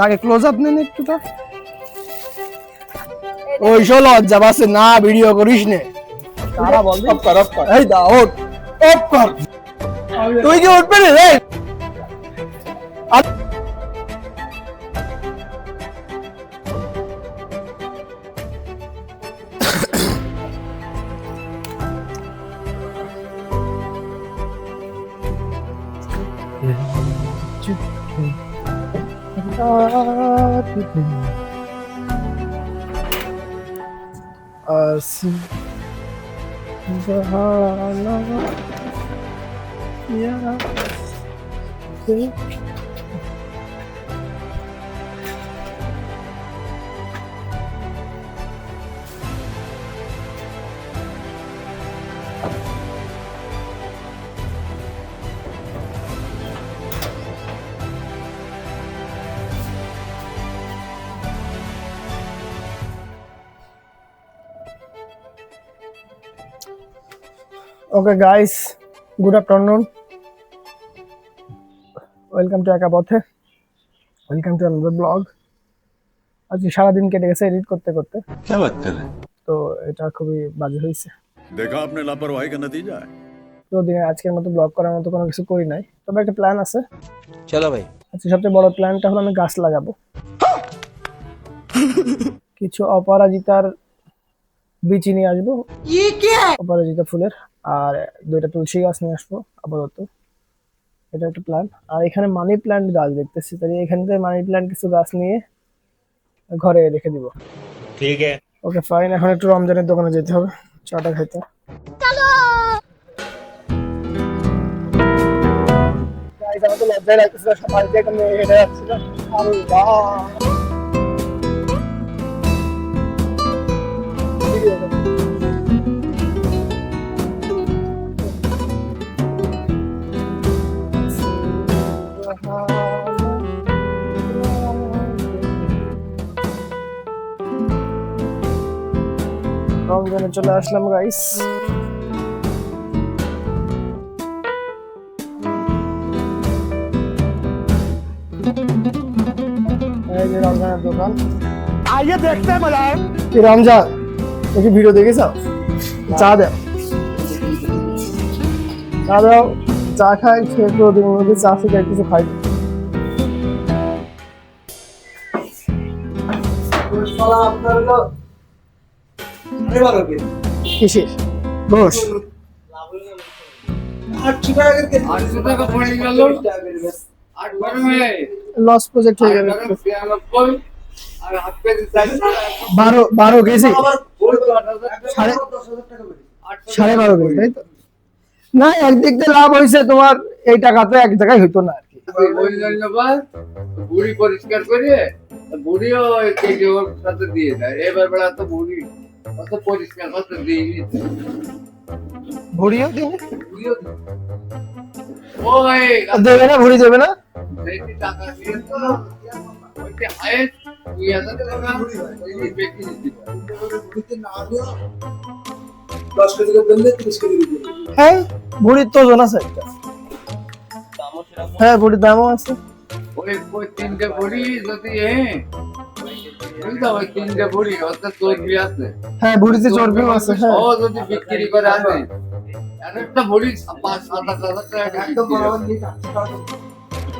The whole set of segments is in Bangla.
আগে ক্লোজ আপ নেন একটুটা। ওইসব লজ্জা বাসে না, ভিডিও করিস নে। তারা বল অফ কর অফ কর। এই দা ওঠ অফ কর। তুই কি উঠবে রে? Assim Okay guys, good afternoon. Welcome to Eka Pothe. Welcome to another vlog. আজকে সারাদিন কেটে গেছে এডিট করতে করতে। क्या बात कर रहे हैं? তো এটা খুবই বাজে হয়েছে। देखा आपने लापरवाही का नतीजा है। তো দিনে আজকের মতো ব্লগ করার মতো কোনো কিছু করি নাই, তবে একটা প্ল্যান আছে। চলো ভাই। আজকে সবচেয়ে বড় প্ল্যানটা হলো আমি গাছ লাগাবো। কিছু অপরাজিতার বীজ নিয়ে আসবো, অপরাজিতা ফুলের, আর 2টা তুলসী গাছ নিয়ে আসবো আপাতত। এটা একটা প্ল্যান। আর এখানে মানি প্ল্যান্ট গাছ দেখতেছি, তাই এখান থেকে মানি প্ল্যান্ট কিছু গাছ নিয়ে ঘরে রেখে দিব। ঠিক আছে। ওকে ফাইন, এখন একটু রমজানের দোকানে যেতে হবে চাটা খাইতে। চলো গাইস, আমার তো লজ্জায় লাগতেছিল, সকাল থেকে একটা মেয়ে হেঁটে যাচ্ছিল। আল্লাহ রমজানে চলে আসলাম গাইস। এই যে রমজানের দোকান, আইয়ে দেখতে মজা। এই রমজান দেখি ভিডিও দেখেছ? চা দাও, চা দাও, চা খাই, খেয়ে প্রতিদিন মধ্যে চা খেয়ে কিছু খাই। কিসের বস? লস প্রজেক্ট হয়ে গেল। 12 কেজি, 12.5 কেজি, তাই তো? না, একদিক দিয়ে লাভ হয়েছে তোমার, এই টাকা তো এক জায়গায় হইতো না আর কি। বুড়ি পরিষ্কার করে বুড়িও কেজি ওর সাথে দিয়ে দেয়। এবার বেলা তো বুড়ি অত পরিষ্কার করতে দিইনি। ভুড়িও দেবে? ওই দেবে না, ভুড়ি দেবে না? বেশি টাকা দিয়ে তো ওইটা হায়েস্ট 2000 টাকা বেশি দিতে পারে। 10 কেজি করে দিলে 30 কেজি দিতে। হ্যাঁ, ভুড়ির তো ওজন আছে একটা। হ্যাঁ, ভুড়ির দামও আছে। ওই 3টে বুড়ি যদি বুঝলো, ওই 3টে বুড়ি অর্থাৎ চর্বি আছে। হ্যাঁ, ভুড়িতে চর্বিও আছে। হ্যাঁ, ও যদি বিক্রি করে আনে একটা বুড়ি 5-7 হাজার টাকা একদম বরাবর নিয়ে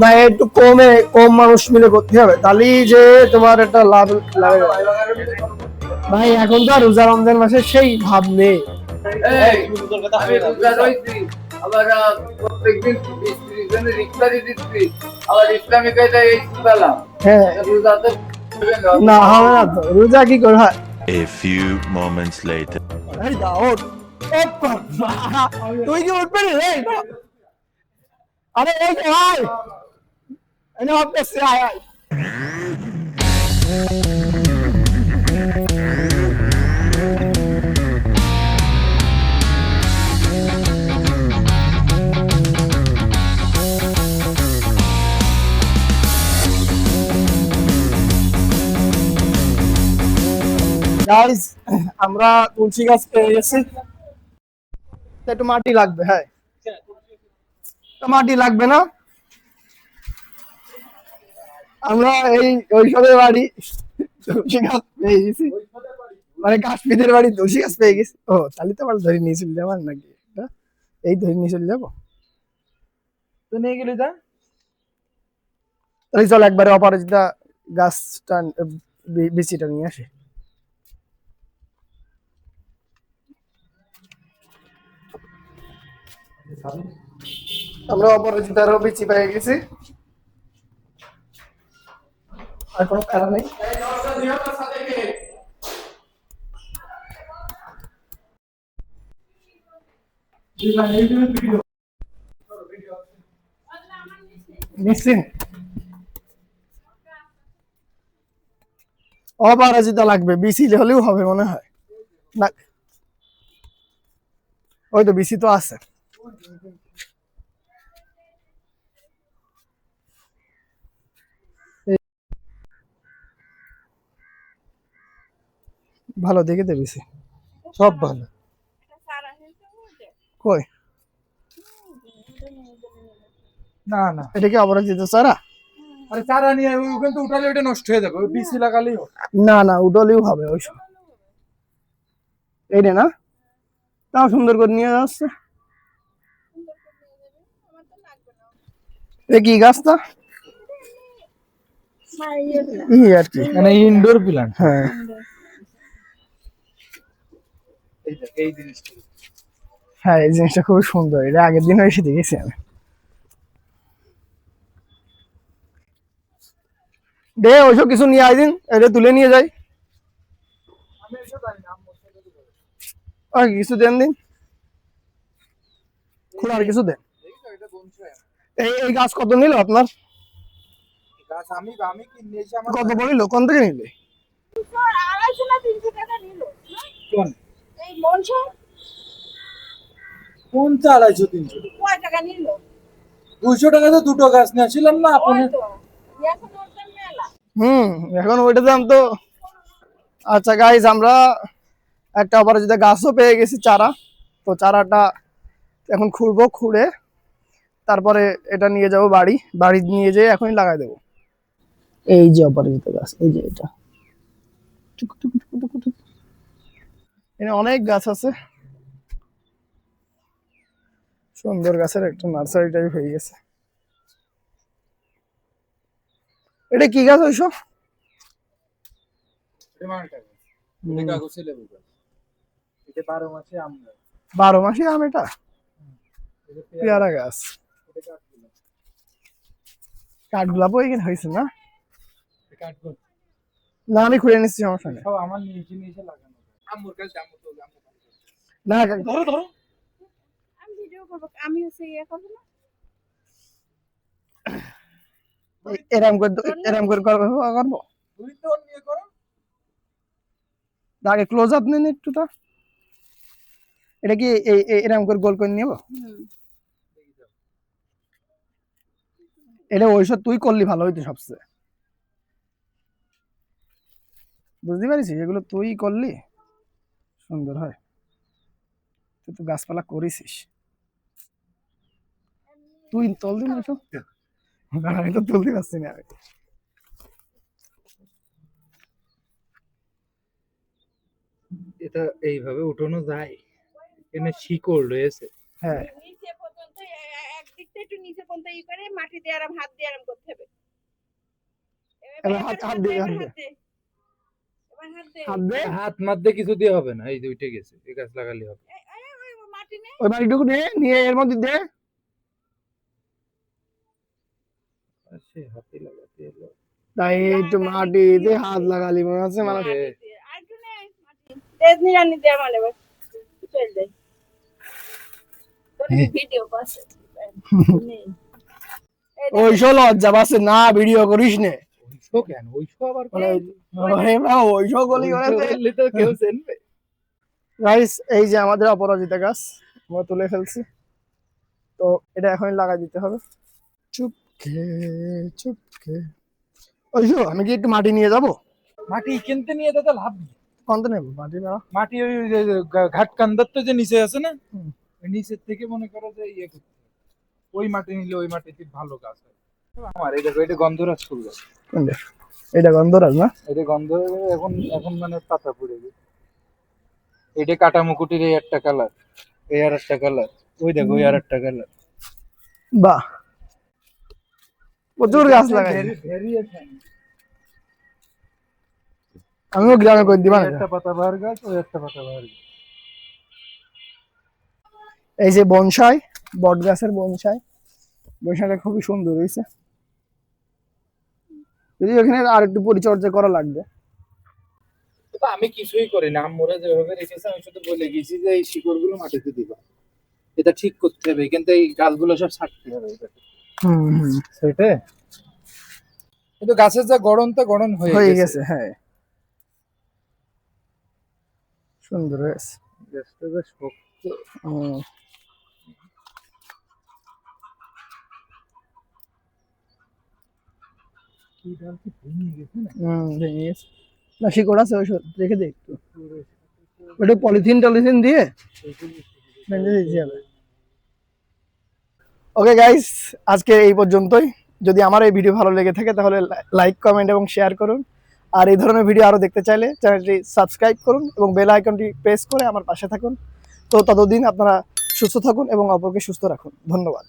না, একটু কম মানুষ মিলে করতে হবে, তাহলেই যে তোমার একটা লাভ লাগে। ভাই এখন তো আর রোজা রমজান মাসে সেই ভাব নেই। আমি রোজা রয়েছি, আবার প্রত্যেকদিন 20-30 জনের ইফতারি দিচ্ছি, আবার ইসলামী কায়দায় এই সুদালাম। হ্যাঁ, রোজা তো না হবে না তো, রোজা কি করে হয়? A few moments later. এই দা ওঠ, অফ কর। তুই কি উঠবে রে? আরে এই যে ভাই, এনে অফ করছে, আয় আয়। গাইস, আমরা তুলসী গাছ পেয়ে গেছি, একটু মাটি লাগবে। হ্যাঁ, তো মাটি লাগবে না? আমরা এই ঐসবের বাড়ি তুলসী গাছ পেয়ে গেছি, মানে কাশ্মীরের বাড়ি তুলসী গাছ পেয়ে গেছি। ও তাহলে তো আবার ধরে নিয়ে চলে যাবার নাকি এটা? এই ধরে নিয়ে চলে যাবো। তো নিয়ে গেলি তা তাহলে চল একবারে অপরাজিতা গাছটা বিচিটা নিয়ে আসি। আমরা অপরাজিতারও বিচি পেয়ে গেছি, আর কোনো খেলা নেই। নিশ্চিন অপরাজিতা লাগবে, বিসি হলেও হবে মনে হয় না। ওই তো বিসি তো আছে। ভালো দেখে দে বিসি, সব ভালো। কই না না, এটা কি অপরাজিতা চারা? আরে চারা নিয়ে ওখান তো উঠালে ওটা নষ্ট হয়ে যাবে, ওই বিসি লাগালেই হবে। না না উডলেও হবে ওইসব। এই রে না, তাও সুন্দর করে নিয়ে যাচ্ছে। এ কি গাছটা? ই আর কি, মানে ইনডোর প্ল্যান্ট। হ্যাঁ এই জিনিসটা হ্যাঁ এই জিনিসটা খুব সুন্দর, এটা আগের দিন এসে দেখেছি আমি। দে ওইসব কিছু নিয়ে আই দিন, এটা তুলে নিয়ে যাই। আর কিছু দেন দিন, খোলা আর কিছু দেন। এই গাছ কত নিল আপনার? গাছ আমি কিনে এসে আমার কত পড়িল, কোন থেকে নিলে? 250 না 300 টাকা নিল। কোন এই মনসা কোন 250 300 কয় টাকা নিল? 200 টাকা তো দুটো গাছ নিয়েছিলাম না আপনি। ওই তো এখন ওর দাম মেলা। এখন ওইটা দাম তো। আচ্ছা গাইজ, আমরা একটা অপরাজিতা গাছও পেয়ে গেছি চারা। তো চারাটা এখন খুঁড়বো, খুঁড়ে তারপরে এটা নিয়ে যাব বাড়ি, বাড়ি নিয়ে যেয়ে এখনই লাগাই দেবো। এই যে অপরাজিতা গাছ, এই যে এটা এখানে অনেক গাছ আছে, সুন্দর গাছের একটা নার্সারি টাইপ হয়ে গেছে। এটা কি গাছ ওইসব? এটা কাগজে লেবু গাছ, এটা 12 মাসে আম গাছ, 12 মাসি আম, এটা এটা পেয়ারা গাছ। এটা কাঠগোলাপও এখানে হয়েছে না? কাঠগোলাপ না আমি খুঁড়ে নিচ্ছি, সমস্যা নেই। সব আমার নিচে লাগানো আম্মুর কাছে না ধরো ধরো, আমি ভিডিও করব, আমি হচ্ছে ইয়ে করব না। এরম করে করবো। তুই তো নিয়ে করো। আগে ক্লোজ আপ নেন একটু তো। এটা কি এরম করে গোল করে নেব? এটা ওইসব তুই করলি ভালো হইতো সবচেয়ে, বুঝতে পারিস? এগুলো তুই করলি সুন্দর হয়, তুই তো গাছপালা করেছিস। তুই তোল দিন ওইসব, আমি তো তুলতে পারছি না। আমি এটা এইভাবে উঠানো যায়, এখানে শিকড় রয়েছে। হ্যাঁ নিচে পর্যন্ত একদিকটা একটু নিচে পর্যন্ত ই করে মাটি দিয়ে আরাম হাত দিয়ে আরাম করতে হবে। এবার হাত দিয়ে এবার হাত দে। হাত দে, হাত মারতে কিছু দিয়ে হবে না, এই যে উঠে গেছে, এই গাছ লাগালে হবে। ওই মাটি নেই। ওই বাড়িটুকু নিয়ে এর মধ্যে দে। সে হাতে লাগাতে এলো। তাই একটু মাটি দিয়ে হাত লাগালি মনে হচ্ছে মানে। আর একটু নেই মাটি। তেজনি রানী দিয়ে মানে বস চল যাই। তোর ভিডিও করছে। নেই। ওইসব লজ্জা পাচ্ছে না, ভিডিও করিস নে। ওইসব কেন, ওইসব আবার ওইসব গলি করলে তো কেউ চেনবে। গাইস এই যে আমাদের অপরাজিতা গাছ আমরা তুলে ফেলছি, তো এটা এখনই লাগাই দিতে হবে। চুপকে চুপকে। ওইসব আমি কি একটু মাটি নিয়ে যাবো? মাটি কিনতে নিয়ে যেতে লাভ নেই। কোনটা নেবো মাটি না? মাটি ওই যে ঘাট কান্দার তো যে নিচে আছে না, ওই নিচের থেকে মনে করো যে ইয়ে করতে হবে। ওই মাটি নিলে ওই মাটিতে ভালো গাছ হয়। আমার এই দেখো, এটা গন্ধরাজ ফুল গাছ। কোনটা? এটা গন্ধরাজ না? এটা গন্ধ এখন এখন মানে পাতা পড়ে গেছে। এটা কাটা মুকুটির এই একটা কালার, এই আর একটা কালার, ওই দেখো ওই আর একটা কালার। বাহ, প্রচুর গাছ লাগাই। আমিও গ্রামে করে দিবা না। একটা পাতা বাহার গাছ, ওই একটা পাতা বাহার গাছ। এই যে বনসাই, বট গাছের বনসাই, বনসাইটা খুবই সুন্দর হয়েছে। যদি এখানে আর একটু পরিচর্যা করা লাগবে। তো আমি কিছুই করি না, আমরা যেভাবে রেখেছি আমি শুধু বলে গেছি যে এই শিকড়গুলো মাটিতে দিবা, এটা ঠিক করতে হবে, কিন্তু এই গাছগুলো সব ছাড়তে হবে। সেটা কিন্তু গাছের যা গড়ন তা গড়ন হয়ে গেছে। হ্যাঁ, সুন্দর হয়েছে। গাছটা বেশ শক্ত। হুম। এই ডাল কি ভেঙে গেছে না? ভেঙে গেছে না, শিকড় আছে, ওই রেখে দে একটু, ওটা পলিথিন টলিথিন দিয়ে বেঁধে দিতে হবে। ওকে গাইস, আজকে এই পর্যন্তই। যদি আমার এই ভিডিও ভালো লেগে থাকে তাহলে লাইক, কমেন্ট এবং শেয়ার করুন। আর এই ধরনের ভিডিও আরো দেখতে চাইলে চ্যানেলটি সাবস্ক্রাইব করুন এবং বেল আইকনটি প্রেস করে আমার পাশে থাকুন। তো ততদিন আপনারা সুস্থ থাকুন এবং অপরকে সুস্থ রাখুন। ধন্যবাদ।